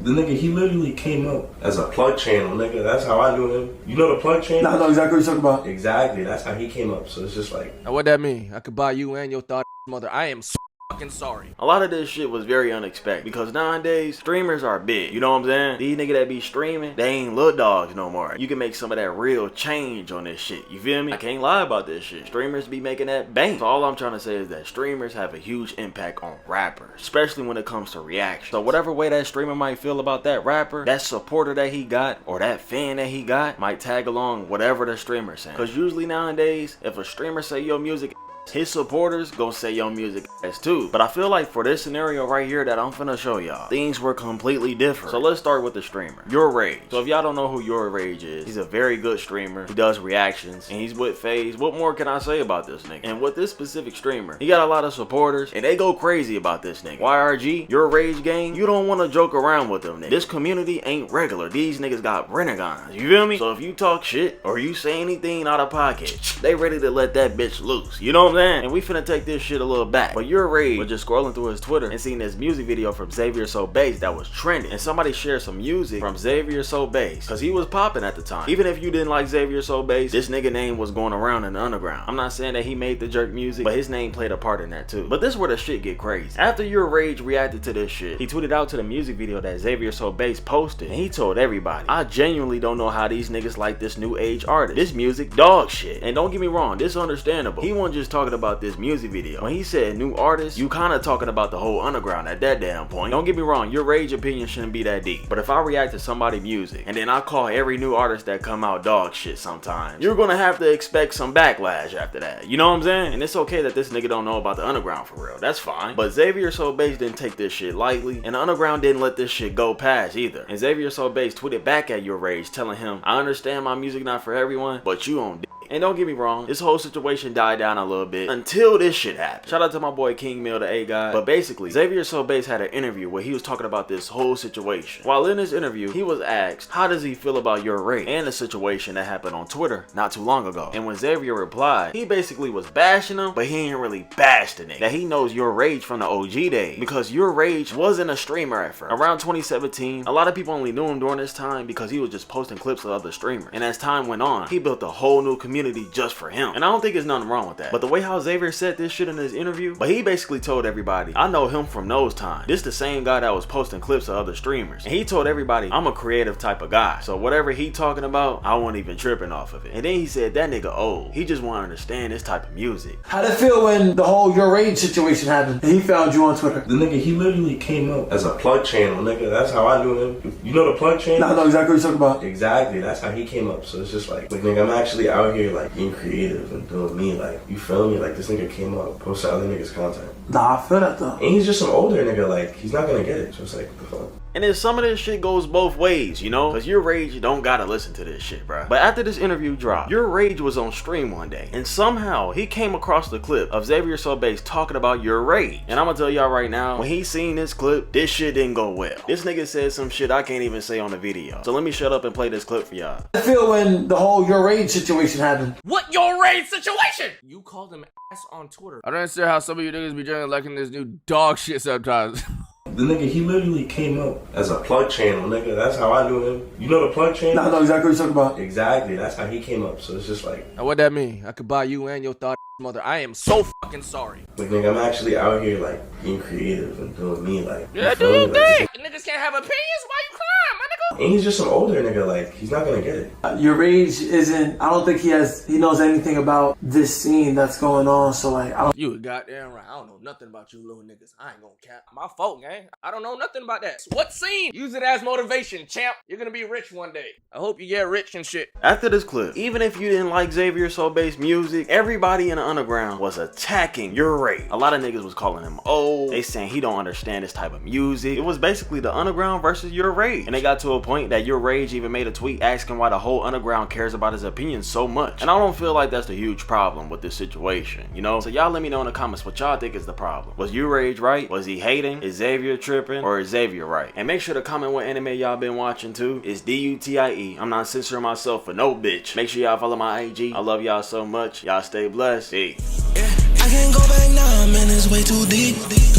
The nigga, he literally came up as a plug channel, nigga. That's how I knew him. You know the plug channel? Nah, I know exactly what you're talking about. Exactly. That's how he came up. So it's just like... Now what that mean? I could buy you and your thought mother. I am so fucking sorry. A lot of this shit was very unexpected because nowadays streamers are big. You know what I'm saying? These niggas that be streaming, they ain't little dogs no more. You can make some of that real change on this shit. You feel me? I can't lie about this shit. Streamers be making that bank. So all I'm trying to say is that streamers have a huge impact on rappers, especially when it comes to reaction. So whatever way that streamer might feel about that rapper, that supporter that he got or that fan that he got might tag along whatever the streamer saying. Because usually nowadays, if a streamer say your music, his supporters gon' say your music ass too. But I feel like for this scenario right here that I'm finna show y'all, things were completely different. So let's start with the streamer, YourRAGE. So if y'all don't know who YourRAGE is, he's a very good streamer. He does reactions and he's with FaZe. What more can I say about this nigga? And with this specific streamer, he got a lot of supporters and they go crazy about this nigga. YRG, YourRAGE gang, you don't wanna joke around with them niggas. This community ain't regular. These niggas got renegades. You feel me? So if you talk shit or you say anything out of pocket, they ready to let that bitch loose. You know what I'm saying? And we finna take this shit a little back. But YourRAGE was just scrolling through his Twitter and seen this music video from Xaviersobased that was trending. And somebody shared some music from Xaviersobased because he was popping at the time. Even if you didn't like Xaviersobased, this nigga name was going around in the underground. I'm not saying that he made the jerk music, but his name played a part in that too. But this is where the shit get crazy. After YourRAGE reacted to this shit, he tweeted out to the music video that Xaviersobased posted and he told everybody, I genuinely don't know how these niggas like this new age artist. This music dog shit. And don't get me wrong, this is understandable. He wasn't just talking about this music video. When he said new artist, you kind of talking about the whole underground at that damn point. Don't get me wrong, YourRAGE opinion shouldn't be that deep. But if I react to somebody's music and then I call every new artist that come out dog shit sometimes, you're gonna have to expect some backlash after that. You know what I'm saying? And it's okay that this nigga don't know about the underground for real. That's fine. But Xaviersobased didn't take this shit lightly, and the underground didn't let this shit go past either. And Xaviersobased tweeted back at YourRAGE telling him, I understand my music not for everyone, but you on and don't get me wrong, this whole situation died down a little bit until this shit happened. Shout out to my boy Kingmil, the A guy. But basically, Xaviersobased had an interview where he was talking about this whole situation. While in this interview, he was asked, how does he feel about YourRAGE and the situation that happened on Twitter not too long ago? And when Xavier replied, he basically was bashing him, but he ain't really bashed the nigga. That he knows YourRAGE from the OG days, because YourRAGE wasn't a streamer at first. Around 2017, a lot of people only knew him during this time because he was just posting clips of other streamers. And as time went on, he built a whole new community just for him. And I don't think there's nothing wrong with that. But the way how Xavier said this shit in his interview, but he basically told everybody, I know him from those times. This the same guy that was posting clips of other streamers. And he told everybody, I'm a creative type of guy. So whatever he talking about, I wasn't even tripping off of it. And then he said, that nigga old. He just want to understand this type of music. How'd it feel when the whole YourRAGE situation happened and he found you on Twitter? The nigga, he literally came up as a plug channel, nigga. That's how I knew him. You know the plug channel? Nah, I know exactly what you're talking about. Exactly. That's how he came up. So it's just like nigga, I'm actually out here like being creative and doing me, like, you feel me? Like, this nigga came up, posted other niggas' content. Nah, I feel that though. And he's just some older nigga, like, he's not gonna get it. So it's like, what the fuck? And then some of this shit goes both ways, you know? Cause YourRAGE don't gotta listen to this shit, bruh. But after this interview dropped, YourRAGE was on stream one day, and somehow he came across the clip of Xaviersobased talking about YourRAGE. And I'm gonna tell y'all right now, when he seen this clip, this shit didn't go well. This nigga said some shit I can't even say on the video. So let me shut up and play this clip for y'all. How'd it feel when the whole YourRAGE situation happened? What YourRAGE situation? You called him ass on Twitter. I don't understand how some of you niggas be drinking liking this new dog shit sometimes. The nigga, he literally came up as a plug channel, nigga. That's how I knew him. You know the plug channel? Nah, I know exactly what you're talking about. Exactly. That's how he came up. So it's just like... Now what that mean? I could buy you and your thought mother. I am so fucking sorry. Like, nigga, I'm actually out here, like, being creative and doing me, like... Yeah, do your thing! Niggas can't have opinions? Why you crying, my nigga? And he's just some older nigga, like, he's not gonna get it. YourRAGE isn't, I don't think he knows anything about this scene that's going on, so like, I don't... You goddamn right. I don't know nothing about you little niggas. I ain't gonna cap. My fault, gang. I don't know nothing about that. What scene? Use it as motivation, champ. You're gonna be rich one day. I hope you get rich and shit. After this clip, even if you didn't like Xaviersobased music, everybody in the underground was attacking YourRAGE. A lot of niggas was calling him old. They saying he don't understand this type of music. It was basically the underground versus YourRAGE. And they got to a point that YourRAGE even made a tweet asking why the whole underground cares about his opinion so much. And I don't feel like that's the huge problem with this situation, you know? So y'all let me know in the comments what y'all think is the problem. Was YourRAGE right? Was he hating? Is Xavier tripping? Or is Xavier right? And make sure to comment what anime y'all been watching too. It's Dutie. I'm not censoring myself for no bitch. Make sure y'all follow my IG. I love y'all so much. Y'all stay blessed. Peace. Yeah, I can't go back now, man, it's way too deep.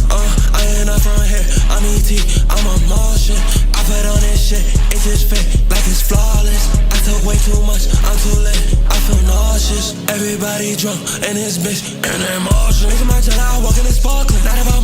I ain't up from here, I need tea, I'm a Martian. I play Everybody drunk in this bitch, and emotion. Nigga, my jet, I walk in this sparkling. Not about